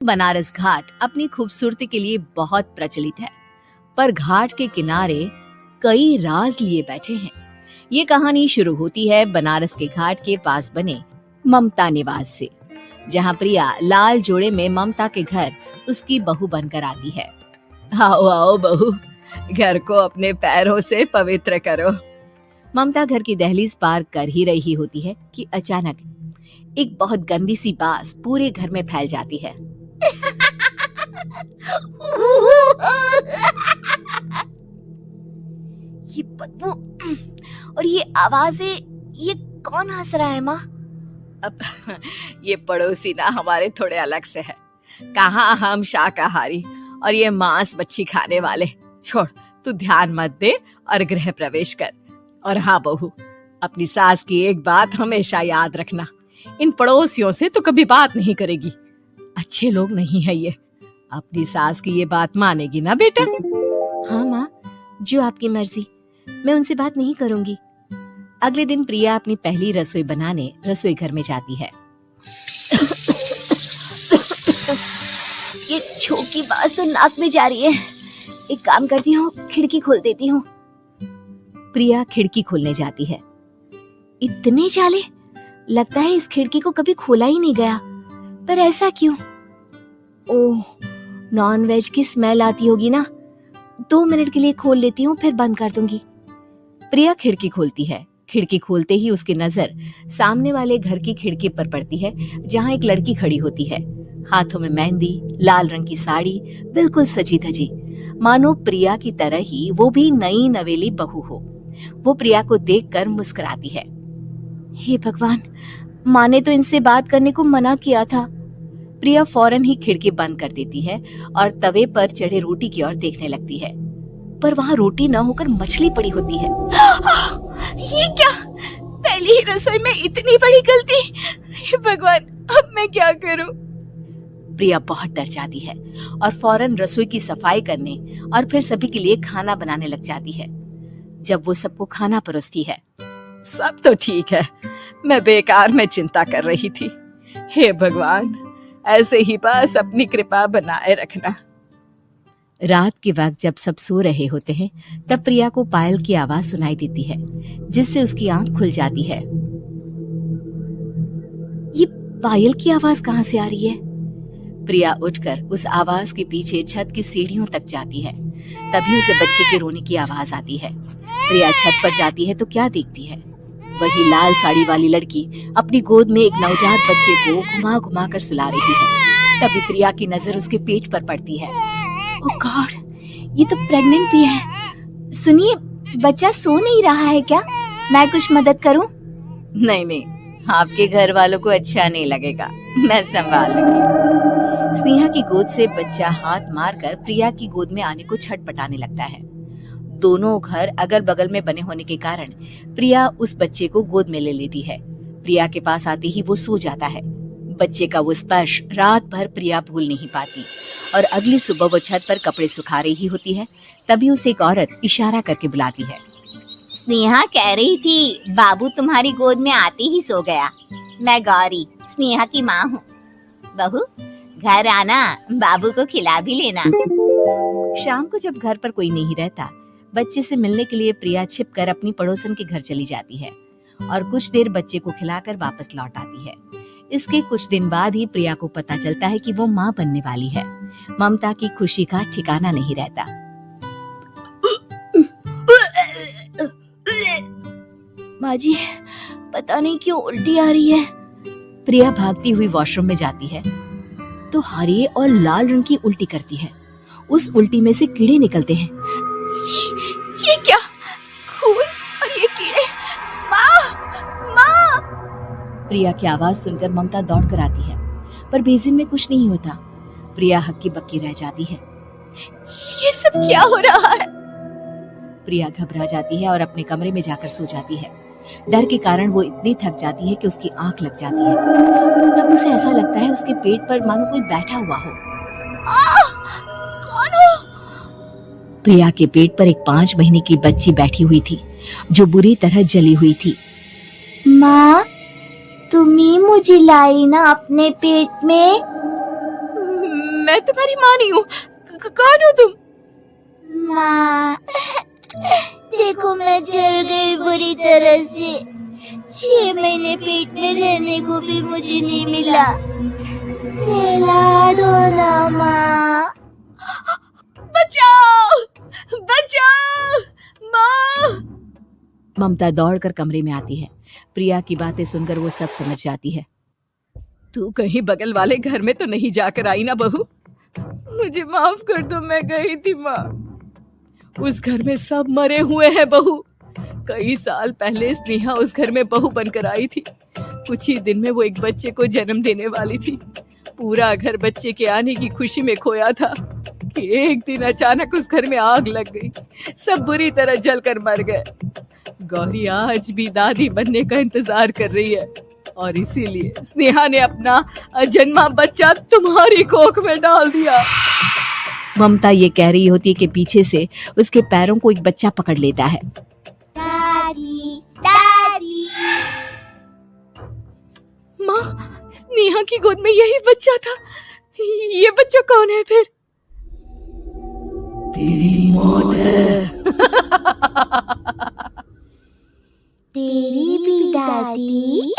बनारस घाट अपनी खूबसूरती के लिए बहुत प्रचलित है, पर घाट के किनारे कई राज लिए बैठे हैं। ये कहानी शुरू होती है बनारस के घाट के पास बने ममता निवास से, जहाँ प्रिया लाल जोड़े में ममता के घर उसकी बहू बनकर आती है। आओ आओ बहू, घर को अपने पैरों से पवित्र करो। ममता घर की दहलीज पार कर ही रही होती है कि अचानक एक बहुत गंदी सी बास पूरे घर में फैल जाती है। ये बदबू और ये आवाजें, ये कौन हंस रहा है माँ? अब ये पड़ोसी ना हमारे थोड़े अलग से है। कहाँ हम शाकाहारी और ये मांस मच्छी खाने वाले। छोड़, तू ध्यान मत दे और गृह प्रवेश कर। और हाँ बहू, अपनी सास की एक बात हमेशा याद रखना, इन पड़ोसियों से तो कभी बात नहीं करेगी। अच्छे लोग नहीं है ये। अपनी सास की ये बात मानेगी ना बेटा? हाँ माँ, जो आपकी मर्जी, मैं उनसे बात नहीं करूंगी। अगले दिन प्रिया अपनी पहली रसोई बनाने रसोई घर में जाती है। ये छोकी बात तो नाक में जा रही है। एक काम करती हूँ, खिड़की खोल देती हूँ। प्रिया खिड़की खोलने जाती है। इतने जाले, लगता है इस खिड़की को कभी खोला ही नहीं गया। पर ऐसा क्यों? ओह, नॉन वेज की स्मेल आती होगी ना। 2 मिनट के लिए खोल लेती हूँ, फिर बंद कर दूंगी। प्रिया खिड़की खोलती है। खिड़की खोलते ही उसकी नजर सामने वाले घर की खिड़की पर पड़ती है, जहाँ एक लड़की खड़ी होती है, हाथों में मेहंदी, लाल रंग की साड़ी, बिल्कुल सजी धजी, मानो प्रिया की तरह ही वो भी नई नवेली बहू हो। वो प्रिया को देखकर मुस्कुराती है। हे भगवान, माँ ने तो इनसे बात करने को मना किया था। प्रिया फौरन ही खिड़की बंद कर देती है और तवे पर चढ़े रोटी की ओर देखने लगती है, पर वहाँ रोटी न होकर मछली पड़ी होती है। ये क्या? पहली ही रसोई में इतनी बड़ी गलती! हे भगवान, अब मैं क्या करूं? प्रिया बहुत डर जाती है और फौरन रसोई की सफाई करने और फिर सभी के लिए खाना बनाने लग जाती है। जब वो सबको खाना परोसती है, सब तो ठीक है, मैं बेकार में चिंता कर रही थी। हे भगवान, ऐसे ही बस अपनी कृपा बनाए रखना। रात के वक्त जब सब सो रहे होते हैं, तब प्रिया को पायल की आवाज सुनाई देती है, जिससे उसकी आंख खुल जाती है। ये पायल की आवाज कहाँ से आ रही है? प्रिया उठकर उस आवाज के पीछे छत की सीढ़ियों तक जाती है। तभी उसे बच्चे के रोने की आवाज आती है। प्रिया छत पर जाती है तो क्या देखती है? वही लाल साड़ी वाली लड़की अपनी गोद में एक नवजात बच्चे को घुमा घुमा कर सुला रही है। तभी प्रिया की नजर उसके पेट पर पड़ती है। ओह गॉड, ये तो प्रेग्नेंट भी है। सुनिए, बच्चा सो नहीं रहा है क्या? मैं कुछ मदद करूं? नहीं नहीं, आपके घर वालों को अच्छा नहीं लगेगा, मैं संभाल लूंगी। स्नेहा की गोद से बच्चा हाथ मारकर प्रिया की गोद में आने को छटपटाने लगता है। दोनों घर अगल बगल में बने होने के कारण प्रिया उस बच्चे को गोद में ले लेती है। प्रिया के पास आते ही वो सो जाता है। बच्चे का वो स्पर्श रात भर प्रिया भूल नहीं पाती और अगली सुबह वो छत पर कपड़े सुखा रही होती है। तभी उसे एक औरत इशारा करके बुलाती है। स्नेहा कह रही थी, बाबू तुम्हारी गोद में आते ही सो गया। मैं गौरी, स्नेहा की माँ हूँ। बहू, घर आना, बाबू को खिला भी लेना। शाम को जब घर पर कोई नहीं रहता, बच्चे से मिलने के लिए प्रिया छिपकर अपनी पड़ोसन के घर चली जाती है और कुछ देर बच्चे को खिलाकर वापस लौट आती है। इसके कुछ दिन बाद ही प्रिया को पता चलता है कि वो माँ बनने वाली है। ममता की खुशी का ठिकाना नहीं रहता। माँ जी, पता नहीं क्यों उल्टी आ रही है। प्रिया भागती हुई वॉशरूम में जाती है तो हरे और लाल रंग की उल्टी करती है। उस उल्टी में से कीड़े निकलते हैं। ये क्या? खून और ये कीड़े! माँ! माँ! प्रिया की आवाज सुनकर ममता दौड़ कर आती है, पर बेसिन में कुछ नहीं होता। प्रिया हक्की बक्की रह जाती है। ये सब क्या हो रहा है? प्रिया घबरा जाती है और अपने कमरे में जाकर सो जाती है। डर के कारण वो इतनी थक जाती है कि उसकी आंख लग जाती है। तब उसे ऐसा लगता है उसके पेट पर मानो कोई बैठा हुआ हो। कौन हो? प्रिया के पेट पर एक 5 महीने की बच्ची बैठी हुई थी, जो बुरी तरह जली हुई थी। माँ, तुम ही मुझे लाई ना अपने पेट में? मैं तुम्हारी माँ नहीं हूँ। कौन हो तुम? माँ, देखो मैं जल गई बुरी तरह से। 6 महीने पेट में रहने को भी मुझे नहीं मिला। सहला दो ना माँ। बचाओ, बचाओ माँ। ममता दौड़कर कमरे में आती है। प्रिया की बातें सुनकर वो सब समझ जाती है। तू कहीं बगल वाले घर में तो नहीं जाकर आई ना बहू? मुझे माफ कर दो, मैं गई थी माँ। उस घर में सब मरे हुए हैं बहू। कई साल पहले स्नेहा उस घर में बहू बनकर आई थी। कुछ ही दिन में वो एक बच्चे को जन्म देने वाली थी। पूरा घर बच्चे के आने की खुशी में खोया था कि एक दिन अचानक उस घर में आग लग गई। सब बुरी तरह जलकर मर गए। गौरी आज भी दादी बनने का इंतजार कर रही है और इसीलिए स्नेहा ने अपना अजन्मा बच्चा तुम्हारी कोख में डाल दिया। ममता ये कह रही होती है कि पीछे से उसके पैरों को एक बच्चा पकड़ लेता है। दादी, दादी। माँ, स्नेहा की गोद में यही बच्चा था। ये बच्चा कौन है फिर? तेरी मौत है। तेरी भी दादी।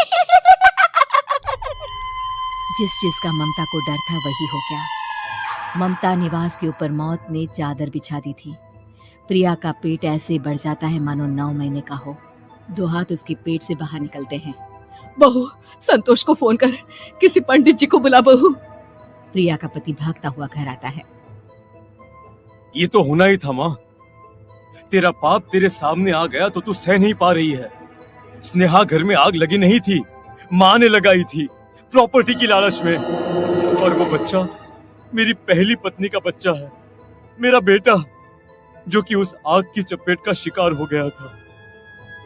जिस चीज का ममता को डर था वही हो गया। ममता निवास के ऊपर मौत ने चादर बिछा दी थी। प्रिया का पेट ऐसे बढ़ जाता है मानो 9 महीने का हो। 2 हाथ उसके पेट से बाहर निकलते हैं। बहू, संतोष को फोन कर, किसी पंडित जी को बुला बहू। प्रिया का पति भागता हुआ घर आता है। ये तो होना ही था माँ। तेरा पाप तेरे सामने आ गया तो तू सह नहीं पा रही है। स्नेहा घर में आग लगी नहीं थी, माँ ने लगाई थी, प्रॉपर्टी की लालच में। और वो बच्चा मेरी पहली पत्नी का बच्चा है, मेरा बेटा, जो कि उस आग की चपेट का शिकार हो गया था।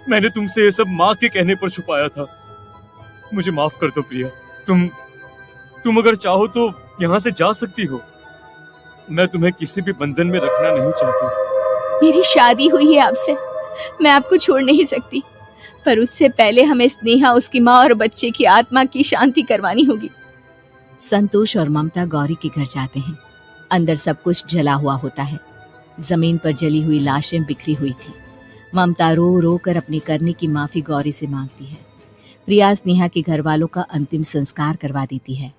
मैंने तुमसे ये सब माँ के कहने पर छुपाया था। मुझे माफ कर दो प्रिया। तुम अगर चाहो तो यहाँ से जा सकती हो। मैं तुम्हें किसी भी बंधन में रखना नहीं चाहती। मेरी शादी हुई है आपसे, मैं आपको छोड़ नहीं सकती, पर उससे पहले हमें स्नेहा, उसकी माँ और बच्चे की आत्मा की शांति करवानी होगी। संतोष और ममता गौरी के घर जाते हैं। अंदर सब कुछ जला हुआ होता है। जमीन पर जली हुई लाशें बिखरी हुई थी। ममता रो रो कर अपने करने की माफी गौरी से मांगती है। प्रिया स्नेहा के घर वालों का अंतिम संस्कार करवा देती है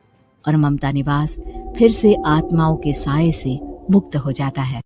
और ममता निवास फिर से आत्माओं के साए से मुक्त हो जाता है।